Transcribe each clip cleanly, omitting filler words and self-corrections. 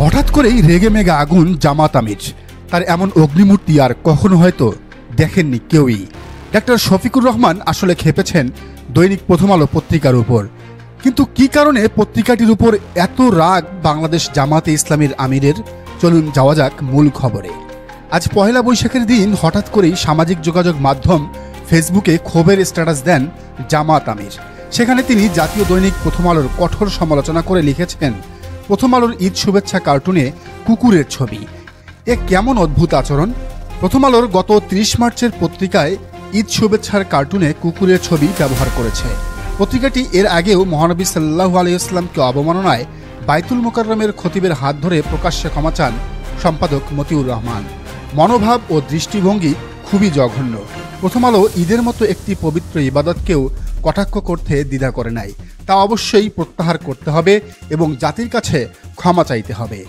হঠাৎ করেই রেগে মেগে আগুন জামাত আমির। তার এমন অগ্নিমূর্তি আর কখনো হয়তো দেখেননি কেউই। ডাক্তার শফিকুর রহমান আসলে খেপেছেন দৈনিক প্রথম আলো পত্রিকার উপর। কিন্তু কি কারণে পত্রিকাটির উপর এত রাগ বাংলাদেশ জামাতে ইসলামীর আমিরের? চলুন যাওয়া যাক মূল খবরে। আজ পহেলা বৈশাখের দিন হঠাৎ করেই সামাজিক যোগাযোগ মাধ্যম ফেসবুকে ক্ষোভের স্ট্যাটাস দেন জামাত আমির। সেখানে তিনি জাতীয় দৈনিক প্রথম আলোর কঠোর সমালোচনা করে লিখেছেন, প্রথম আলোর ঈদ শুভেচ্ছা কার্টুনে কুকুরের ছবি, এ কেমন অদ্ভুত আচরণ। প্রথম আলোর গত ৩০ মার্চের পত্রিকায় ঈদ শুভেচ্ছার কার্টুনে কুকুরের ছবি ব্যবহার করেছে। পত্রিকাটি এর আগেও মহানবী সাল্লাল্লাহু আলাইহি ওয়াসাল্লামকে অবমাননায় বাইতুল মোকাররমের খতিবের হাত ধরে প্রকাশ্যে ক্ষমা চান সম্পাদক মতিউর রহমান। মনোভাব ও দৃষ্টিভঙ্গি খুবই জঘন্য। প্রথম আলো ঈদের মতো একটি পবিত্র ইবাদতকেও কটাক্ষ করতে দ্বিধা করে নাই। তা অবশ্যই প্রত্যাহার করতে হবে এবং জাতির কাছে ক্ষমা চাইতে হবে।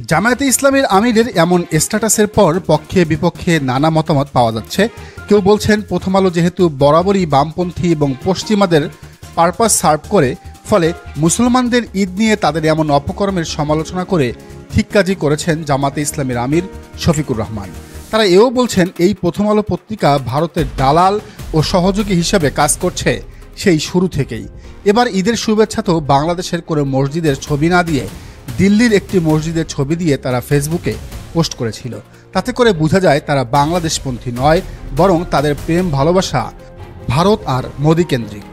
জামায়াতে ইসলামের আমিরের এমন স্ট্যাটাসের পর পক্ষে বিপক্ষে নানা মতামত পাওয়া যাচ্ছে। কেউ বলছেন প্রথম আলো যেহেতু বরাবরই বামপন্থী এবং পশ্চিমাদের পারপাস সার্ভ করে, ফলে মুসলমানদের ঈদ নিয়ে তাদের এমন অপকর্মের সমালোচনা করে ঠিক কাজই করেছেন জামাতে ইসলামের আমির শফিকুর রহমান। তারা এও বলছেন এই প্রথম আলো পত্রিকা ভারতের দালাল ও সহযোগী হিসাবে কাজ করছে সেই শুরু থেকেই। এবার ঈদের শুভেচ্ছা তো বাংলাদেশের কোনো মসজিদের ছবি না দিয়ে দিল্লির একটি মসজিদের ছবি দিয়ে তারা ফেসবুকে পোস্ট করেছিল। তাতে করে বোঝা যায় তারা বাংলাদেশপন্থী নয়, বরং তাদের প্রেম ভালোবাসা ভারত আর মোদি কেন্দ্রিক।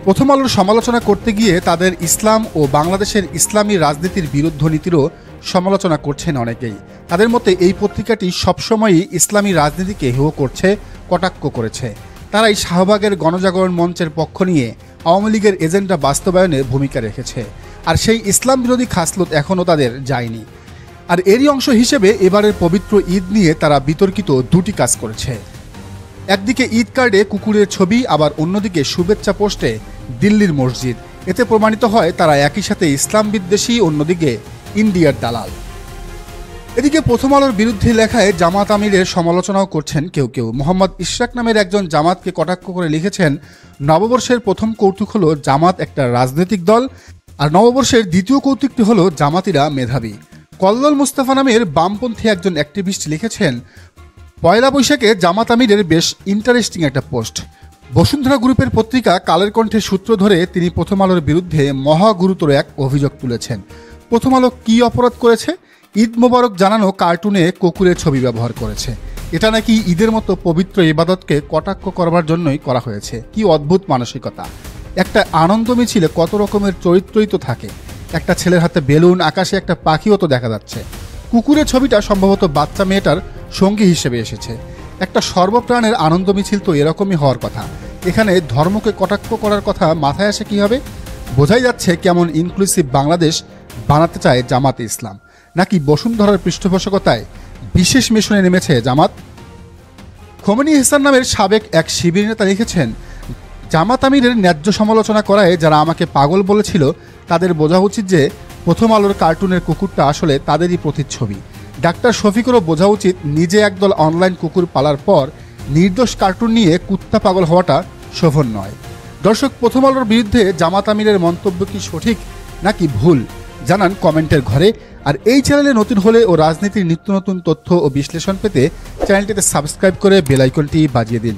প্রথম আলোর সমালোচনা করতে গিয়ে তাদের ইসলাম ও বাংলাদেশের ইসলামী রাজনীতির বিরুদ্ধ নীতিরও সমালোচনা করছেন অনেকেই। তাদের মতে এই পত্রিকাটি সবসময়ই ইসলামী রাজনীতিকে হেয় করছে, কটাক্ষ করেছে। তারাই শাহবাগের গণজাগরণ মঞ্চের পক্ষ নিয়ে আওয়ামী লীগের এজেন্ডা বাস্তবায়নে ভূমিকা রেখেছে, আর সেই ইসলাম বিরোধী খাসলত এখনও তাদের যায়নি। আর এরই অংশ হিসেবে এবারের পবিত্র ঈদ নিয়ে তারা বিতর্কিত দুটি কাজ করেছে। একদিকে ঈদ কার্ডে কুকুরের ছবি, আবার অন্যদিকে শুভেচ্ছা পোস্টে দিল্লির মসজিদ। এতে প্রমাণিত হয় তারা একই সাথে ইসলাম বিদ্বেষী, অন্যদিকে ইন্ডিয়ার দালাল। এদিকে প্রথম আলোর বিরুদ্ধে লেখায় জামাত আমিরের সমালোচনাও করছেন কেউ কেউ। মোহাম্মদ ইশরাক নামের একজন জামাতকে কটাক্ষ করে লিখেছেন, নববর্ষের প্রথম কৌতুক হলো জামাত একটা রাজনৈতিক দল, আর নববর্ষের দ্বিতীয় কৌতুকটি হলো জামাতিরা মেধাবী। কল্লোল মুস্তাফা নামের বামপন্থী একজন অ্যাক্টিভিস্ট লিখেছেন, পয়লা বৈশাখে জামাত আমিরের বেশ ইন্টারেস্টিং একটা পোস্ট। বসুন্ধরা গ্রুপের পত্রিকা কালের কণ্ঠের সূত্র ধরে তিনি প্রথম আলোর বিরুদ্ধে মহা গুরুতর এক অভিযোগ তুলেছেন। প্রথম আলো কি অপরাধ করেছে? ঈদ মোবারক জানানো কার্টুনে কুকুরের ছবি ব্যবহার করেছে। এটা নাকি ঈদের মতো পবিত্র ইবাদতকে কটাক্ষ করবার জন্যই করা হয়েছে। কি অদ্ভুত মানসিকতা! একটা আনন্দ মিছিলে কত রকমের চরিত্রই তো থাকে। একটা ছেলের হাতে বেলুন, আকাশে একটা পাখিও তো দেখা যাচ্ছে। কুকুরের ছবিটা সম্ভবত বাচ্চা মেয়েটার সঙ্গী হিসেবে এসেছে। একটা সর্বপ্রাণের আনন্দ মিছিল তো এরকমই হওয়ার কথা। এখানে ধর্মকে কটাক্ষ করার কথা মাথায় আসে কীভাবে? বোঝাই যাচ্ছে কেমন ইনক্লুসিভ বাংলাদেশ বানাতে চায় জামাতে ইসলাম। নাকি বসুন্ধরার পৃষ্ঠপোষকতায় বিশেষ মিশনে নেমেছে জামাত? খোমেনি ইহসান নামের সাবেক এক শিবির নেতা লিখেছেন, জামাত আমিরের ন্যায্য সমালোচনা করায় যারা আমাকে পাগল বলেছিল তাদের বোঝা উচিত যে প্রথম আলোর কার্টুনের কুকুরটা আসলে তাদেরই প্রতিচ্ছবি। ডাক্তার শফিকুরও বোঝা উচিত নিজে একদল অনলাইন কুকুর পালার পর নির্দোষ কার্টুন নিয়ে কুত্তা পাগল হওয়াটা শোভন নয়। দর্শক, প্রথম আলোর বিরুদ্ধে জামাত আমিরের মন্তব্য কি সঠিক নাকি ভুল জানান কমেন্টের ঘরে। আর এই চ্যানেলে নতুন হলে ও রাজনীতির নিত্য নতুন তথ্য ও বিশ্লেষণ পেতে চ্যানেলটিতে সাবস্ক্রাইব করে বেল আইকনটি বাজিয়ে দিন।